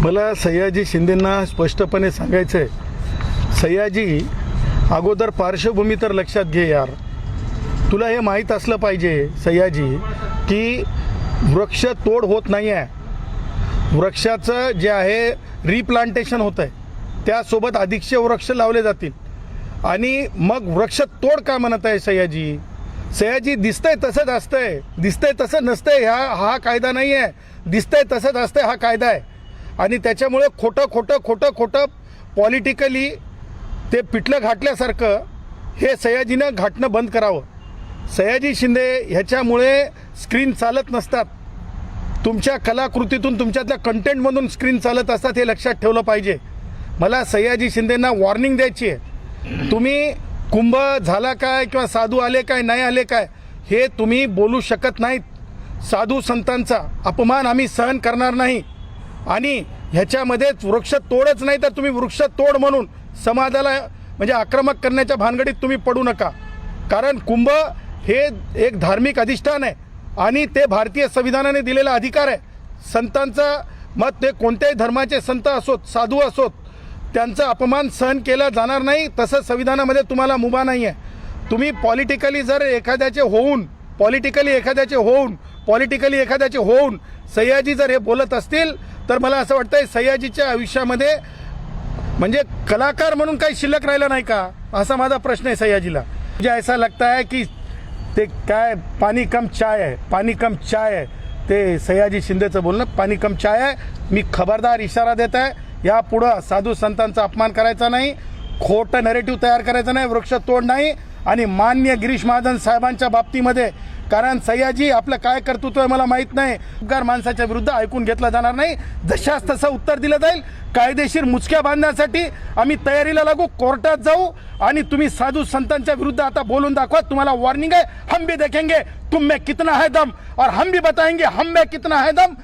मला सयाजी शिंदेंना स्पष्टपणे सांगायचं आहे, सयाजी अगोदर पार्श्वभूमी तर लक्षात घे यार. तुला हे माहीत असलं पाहिजे सयाजी की वृक्ष तोड होत नाही आहे. वृक्षाचं जे आहे रिप्लांटेशन होत आहे, त्यासोबत अधिकचे वृक्ष लावले जातील. आणि मग वृक्ष तोड का म्हणत आहे सयाजी? सयाजी दिसतंय तसंच असतंय, दिसतंय तसं नसतंय. हा कायदा नाही आहे. दिसतंय तसंच असतंय, हा कायदा आहे. आणि त्याच्यामुळे खोटं पॉलिटिकली ते पिठलं घाटल्यासारखं हे सयाजीनं घाटणं बंद करावं. सयाजी शिंदे ह्याच्यामुळे स्क्रीन चालत नसतात. तुमच्या कलाकृतीतून, तुमच्यातल्या कंटेंटमधून स्क्रीन चालत असतात, हे लक्षात ठेवलं पाहिजे. मला सयाजी शिंदेंना वॉर्निंग द्यायची आहे. तुम्ही कुंभ झाला काय किंवा साधू आले काय नाही आले काय हे तुम्ही बोलू शकत नाहीत. साधू संतांचा अपमान आम्ही सहन करणार नाही. आणि ह्याच्यामध्ये वृक्ष तोडच नाही तर तुम्ही वृक्ष तोड म्हणून समाजाला म्हणजे आक्रमक करण्याच्या भानगडीत तुम्ही पडू नका. कारण कुंभ हे एक धार्मिक अधिष्ठान आहे आणि ते भारतीय संविधानाने दिलेला अधिकार आहे. संतांचा मत, ते कोणत्याही धर्माचे संत असोत, साधू असोत, त्यांचा अपमान सहन केला जाणार नाही. तसं संविधानामध्ये तुम्हाला मुभा नाही आहे. तुम्ही पॉलिटिकली एखाद्याचे होऊन सयाजी जर हे बोलत असतील तर मला असं वाटतंय सयाजीच्या आयुष्यामध्ये म्हणजे कलाकार म्हणून काही शिल्लक राहिला नाही का, असा माझा प्रश्न आहे सयाजीला. मुझे ऐसा लगता है की ते काय पाणी कम चाय आहे ते सयाजी शिंदेचं बोलणं पाणी कम चाय आहे. मी खबरदार इशारा देत आहे, यापुढं साधू संतांचा अपमान करायचा नाही, खोटं नरेटिव्ह तयार करायचं नाही, वृक्ष तोड नाही. आणि मान्य गिरीश महाजन साहेबांच्या बाबतीमध्ये, कारण सयाजी आपलं काय कर्तृत्व आहे मला माहीत नाही, माणसाच्या विरुद्ध ऐकून घेतलं जाणार नाही. जशास तसं उत्तर दिलं जाईल. कायदेशीर मुचक्या बांधण्यासाठी आम्ही तयारीला लागू, कोर्टात जाऊ. आणि तुम्ही साधू संतांच्या विरुद्ध आता बोलून दाखवा. तुम्हाला वॉर्निंग आहे. हम भी देखेंगे तुम में कितना है दम और हम भी बताएंगे हम में कितना है दम.